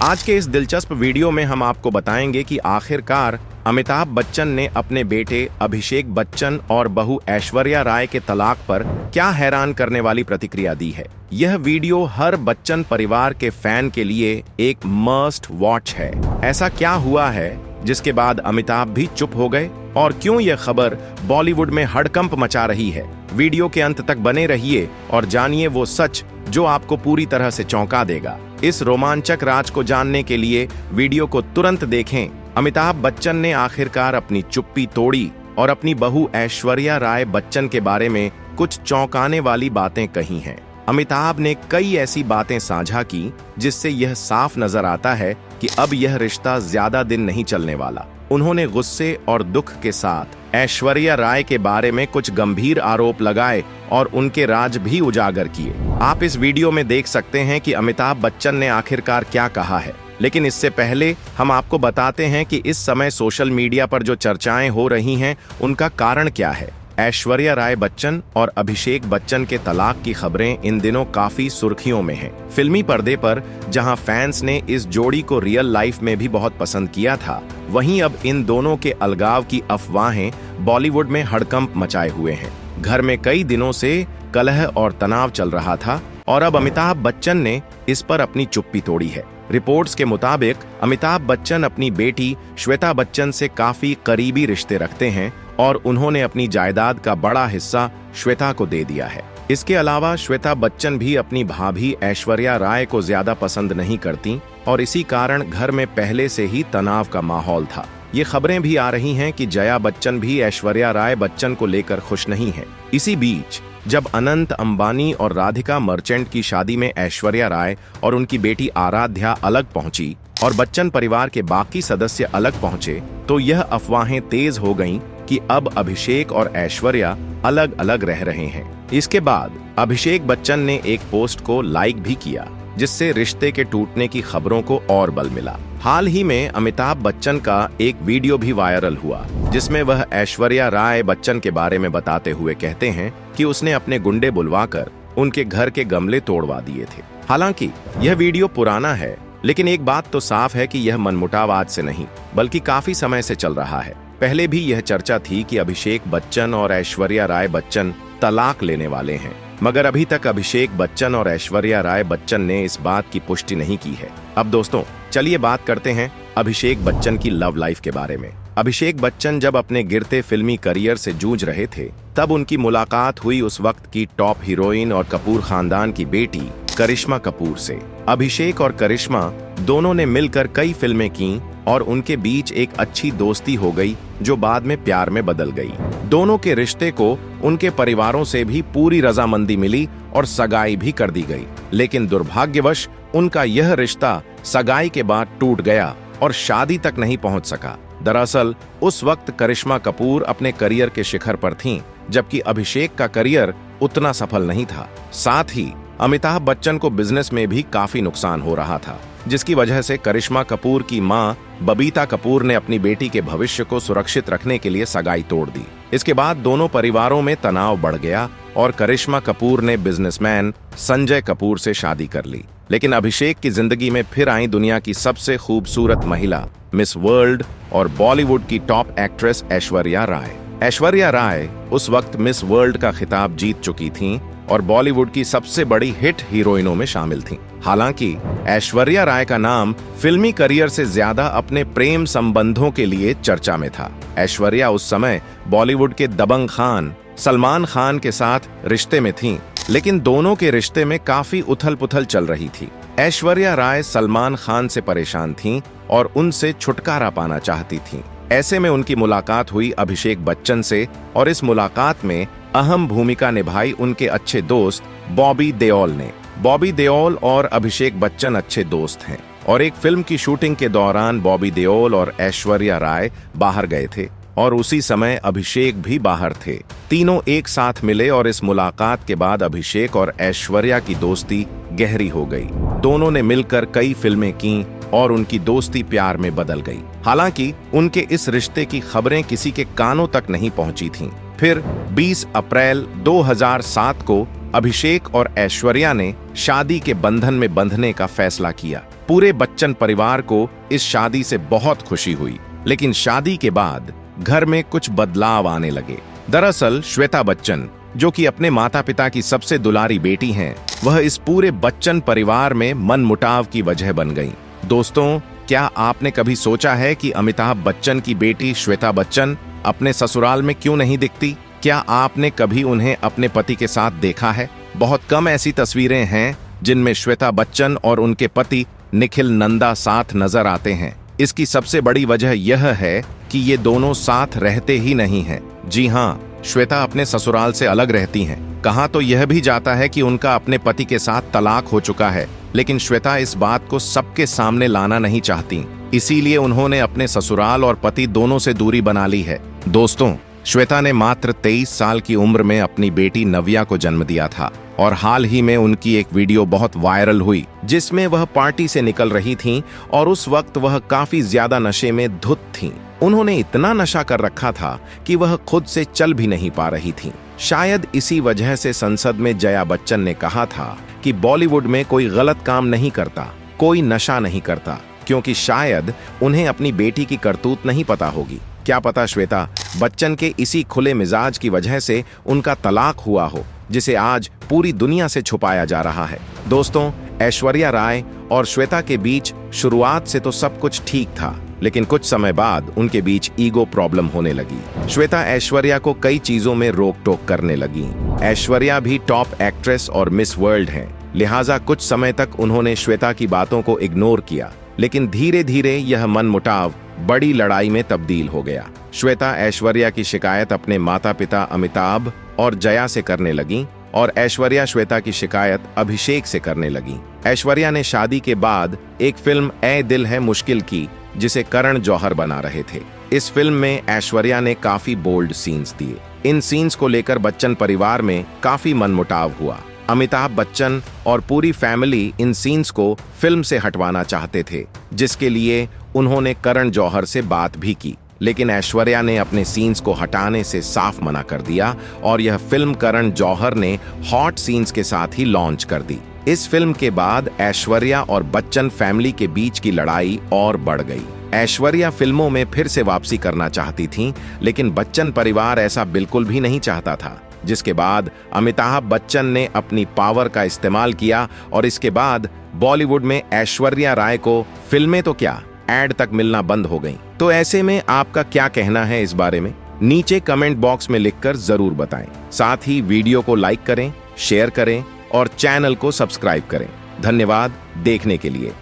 आज के इस दिलचस्प वीडियो में हम आपको बताएंगे कि आखिरकार अमिताभ बच्चन ने अपने बेटे अभिषेक बच्चन और बहू ऐश्वर्या राय के तलाक पर क्या हैरान करने वाली प्रतिक्रिया दी है। यह वीडियो हर बच्चन परिवार के फैन के लिए एक मस्ट वॉच है। ऐसा क्या हुआ है जिसके बाद अमिताभ भी चुप हो गए और क्यों यह खबर बॉलीवुड में हड़कंप मचा रही है। वीडियो के अंत तक बने रहिए और जानिए वो सच जो आपको पूरी तरह से चौंका देगा। इस रोमांचक राज को जानने के लिए वीडियो को तुरंत देखें। अमिताभ बच्चन ने आखिरकार अपनी चुप्पी तोड़ी और अपनी बहू ऐश्वर्या राय बच्चन के बारे में कुछ चौंकाने वाली बातें कही हैं। अमिताभ ने कई ऐसी बातें साझा की जिससे यह साफ नजर आता है कि अब यह रिश्ता ज्यादा दिन नहीं चलने वाला। उन्होंने गुस्से और दुख के साथ ऐश्वर्या राय के बारे में कुछ गंभीर आरोप लगाए और उनके राज भी उजागर किए। आप इस वीडियो में देख सकते हैं कि अमिताभ बच्चन ने आखिरकार क्या कहा है। लेकिन इससे पहले हम आपको बताते हैं कि इस समय सोशल मीडिया पर जो चर्चाएं हो रही हैं उनका कारण क्या है। ऐश्वर्या राय बच्चन और अभिषेक बच्चन के तलाक की खबरें इन दिनों काफी सुर्खियों में हैं। फिल्मी पर्दे पर जहां फैंस ने इस जोड़ी को रियल लाइफ में भी बहुत पसंद किया था, वहीं अब इन दोनों के अलगाव की अफवाहें बॉलीवुड में हड़कंप मचाए हुए हैं। घर में कई दिनों से कलह और तनाव चल रहा था और अब अमिताभ बच्चन ने इस पर अपनी चुप्पी तोड़ी है। रिपोर्ट्स के मुताबिक अमिताभ बच्चन अपनी बेटी श्वेता बच्चन से काफी करीबी रिश्ते रखते हैं और उन्होंने अपनी जायदाद का बड़ा हिस्सा श्वेता को दे दिया है। इसके अलावा श्वेता बच्चन भी अपनी भाभी ऐश्वर्या राय को ज्यादा पसंद नहीं करती और इसी कारण घर में पहले से ही तनाव का माहौल था। ये खबरें भी आ रही हैं कि जया बच्चन भी ऐश्वर्या राय बच्चन को लेकर खुश नहीं है। इसी बीच जब अनंत अंबानी और राधिका मर्चेंट की शादी में ऐश्वर्या राय और उनकी बेटी आराध्या अलग पहुंची और बच्चन परिवार के बाकी सदस्य अलग पहुंचे, तो यह अफवाहें तेज हो गईं कि अब अभिषेक और ऐश्वर्या अलग अलग रह रहे हैं। इसके बाद अभिषेक बच्चन ने एक पोस्ट को लाइक भी किया जिससे रिश्ते के टूटने की खबरों को और बल मिला। हाल ही में अमिताभ बच्चन का एक वीडियो भी वायरल हुआ जिसमें वह ऐश्वर्या राय बच्चन के बारे में बताते हुए कहते हैं कि उसने अपने गुंडे बुलवाकर उनके घर के गमले तोड़वा दिए थे। हालांकि यह वीडियो पुराना है, लेकिन एक बात तो साफ है कि यह मनमुटाव आज से नहीं बल्कि काफी समय से चल रहा है। पहले भी यह चर्चा थी कि अभिषेक बच्चन और ऐश्वर्या राय बच्चन तलाक लेने वाले हैं, मगर अभी तक अभिषेक बच्चन और ऐश्वर्या राय बच्चन ने इस बात की पुष्टि नहीं की है। अब दोस्तों चलिए बात करते हैं अभिषेक बच्चन की लव लाइफ के बारे में। अभिषेक बच्चन जब अपने गिरते फिल्मी करियर से जूझ रहे थे, तब उनकी मुलाकात हुई उस वक्त की टॉप हीरोइन और कपूर खानदान की बेटी करिश्मा कपूर से। अभिषेक और करिश्मा दोनों ने मिलकर कई फिल्में की और उनके बीच एक अच्छी दोस्ती हो गई जो बाद में प्यार में बदल गई। दोनों के रिश्ते को उनके परिवारों से भी पूरी रजामंदी मिली और सगाई भी कर दी गई, लेकिन दुर्भाग्यवश उनका यह रिश्ता सगाई के बाद टूट गया और शादी तक नहीं पहुंच सका। दरअसल उस वक्त करिश्मा कपूर अपने करियर के शिखर पर थीं, जबकि अभिषेक का करियर उतना सफल नहीं था। साथ ही अमिताभ बच्चन को बिजनेस में भी काफी नुकसान हो रहा था, जिसकी वजह से करिश्मा कपूर की मां बबीता कपूर ने अपनी बेटी के भविष्य को सुरक्षित रखने के लिए सगाई तोड़ दी। इसके बाद दोनों परिवारों में तनाव बढ़ गया और करिश्मा कपूर ने बिजनेसमैन संजय कपूर से शादी कर ली। लेकिन अभिषेक की जिंदगी में फिर आई दुनिया की सबसे खूबसूरत महिला, मिस वर्ल्ड और बॉलीवुड की टॉप एक्ट्रेस ऐश्वर्या राय। ऐश्वर्या राय उस वक्त मिस वर्ल्ड का खिताब जीत चुकी थीं और बॉलीवुड की सबसे बड़ी हिट हीरोइनों में शामिल थीं। हालांकि ऐश्वर्या राय का नाम फिल्मी करियर से ज्यादा अपने प्रेम संबंधों के लिए चर्चा में था। ऐश्वर्या उस समय बॉलीवुड के दबंग खान सलमान खान के साथ रिश्ते में थीं, लेकिन दोनों के रिश्ते में काफी उथल पुथल चल रही थी। ऐश्वर्या राय सलमान खान से परेशान थीं और उनसे छुटकारा पाना चाहती थीं। ऐसे में उनकी मुलाकात हुई अभिषेक बच्चन से और इस मुलाकात में अहम भूमिका निभाई उनके अच्छे दोस्त बॉबी देओल ने। बॉबी देओल और अभिषेक बच्चन अच्छे दोस्त हैं और एक फिल्म की शूटिंग के दौरान बॉबी देओल और ऐश्वर्या राय बाहर गए थे और उसी समय अभिषेक भी बाहर थे। तीनों एक साथ मिले और इस मुलाकात के बाद अभिषेक और ऐश्वर्या की दोस्ती गहरी हो गई। दोनों ने मिलकर कई फिल्में की और उनकी दोस्ती प्यार में बदल गई। हालांकि उनके इस रिश्ते की खबरें किसी के कानों तक नहीं पहुंची थीं। फिर 20 अप्रैल 2007 को अभिषेक और ऐश्वर्या ने शादी के बंधन में बंधने का फैसला किया। पूरे बच्चन परिवार को इस शादी से बहुत खुशी हुई, लेकिन शादी के बाद घर में कुछ बदलाव आने लगे। दरअसल श्वेता बच्चन, जो कि अपने माता पिता की सबसे दुलारी बेटी हैं, वह इस पूरे बच्चन परिवार में मनमुटाव की वजह बन गईं। दोस्तों, क्या आपने कभी सोचा है कि अमिताभ बच्चन की बेटी श्वेता बच्चन अपने ससुराल में क्यों नहीं दिखती? क्या आपने कभी उन्हें अपने पति के साथ देखा है? बहुत कम ऐसी तस्वीरें हैं जिनमें श्वेता बच्चन और उनके पति निखिल नंदा साथ नजर आते हैं। इसकी सबसे बड़ी वजह यह है कि ये दोनों साथ रहते ही नहीं हैं। जी हाँ, श्वेता अपने ससुराल से अलग रहती हैं। कहा तो यह भी जाता है कि उनका अपने पति के साथ तलाक हो चुका है, लेकिन श्वेता इस बात को सबके सामने लाना नहीं चाहती। इसीलिए उन्होंने अपने ससुराल और पति दोनों से दूरी बना ली है। दोस्तों, श्वेता ने मात्र 23 साल की उम्र में अपनी बेटी नव्या को जन्म दिया था और हाल ही में उनकी एक वीडियो बहुत वायरल हुई, जिसमें वह पार्टी से निकल रही थीं और उस वक्त वह काफी ज्यादा नशे में धुत थीं। उन्होंने इतना नशा कर रखा था कि वह खुद से चल भी नहीं पा रही थीं। शायद इसी वजह से संसद में जया बच्चन ने कहा था कि बॉलीवुड में कोई गलत काम नहीं करता, कोई नशा नहीं करता, क्योंकि शायद उन्हें अपनी बेटी की करतूत नहीं पता होगी। क्या पता श्वेता बच्चन के इसी खुले मिजाज की वजह से उनका तलाक हुआ हो, जिसे आज पूरी दुनिया से छुपाया जा रहा है। दोस्तों, ऐश्वर्या राय और श्वेता के बीच शुरुआत से तो सब कुछ ठीक था, लेकिन कुछ समय बाद उनके बीच ईगो प्रॉब्लम होने लगी। श्वेता ऐश्वर्या को कई चीजों में रोक टोक करने लगी। ऐश्वर्या भी टॉप एक्ट्रेस और मिस वर्ल्ड हैं, लिहाजा कुछ समय तक उन्होंने श्वेता की बातों को इग्नोर किया, लेकिन धीरे धीरे यह मनमुटाव बड़ी लड़ाई में तब्दील हो गया। श्वेता ऐश्वर्या की शिकायत अपने माता पिता अमिताभ और जया से करने लगी और ऐश्वर्या श्वेता की शिकायत अभिषेक से करने लगी। ऐश्वर्या ने शादी के बाद एक फिल्म ऐ दिल है मुश्किल की, जिसे करण जौहर बना रहे थे। इस फिल्म में ऐश्वर्या ने काफी बोल्ड सीन्स दिए। इन सीन्स को लेकर बच्चन परिवार में काफी मनमुटाव हुआ। अमिताभ बच्चन और पूरी फैमिली इन सीन्स को फिल्म से हटवाना चाहते थे, जिसके लिए उन्होंने करण जौहर से बात भी की, लेकिन ऐश्वर्या ने अपने सीन्स को हटाने से साफ मना कर दिया और यह फिल्म करण जौहर ने हॉट सीन्स के साथ ही लॉन्च कर दी। इस फिल्म के बाद ऐश्वर्या और बच्चन फैमिली के बीच की लड़ाई और बढ़ गई। ऐश्वर्या फिल्मों में फिर से वापसी करना चाहती थीं, लेकिन बच्चन परिवार ऐसा बिल्कुल भी नहीं चाहता था, जिसके बाद अमिताभ बच्चन ने अपनी पावर का इस्तेमाल किया और इसके बाद बॉलीवुड में ऐश्वर्या राय को फिल्में तो क्या, एड तक मिलना बंद हो गई। तो ऐसे में आपका क्या कहना है इस बारे में? नीचे कमेंट बॉक्स में लिखकर जरूर बताएं। साथ ही वीडियो को लाइक करें, शेयर करें और चैनल को सब्सक्राइब करें। धन्यवाद देखने के लिए।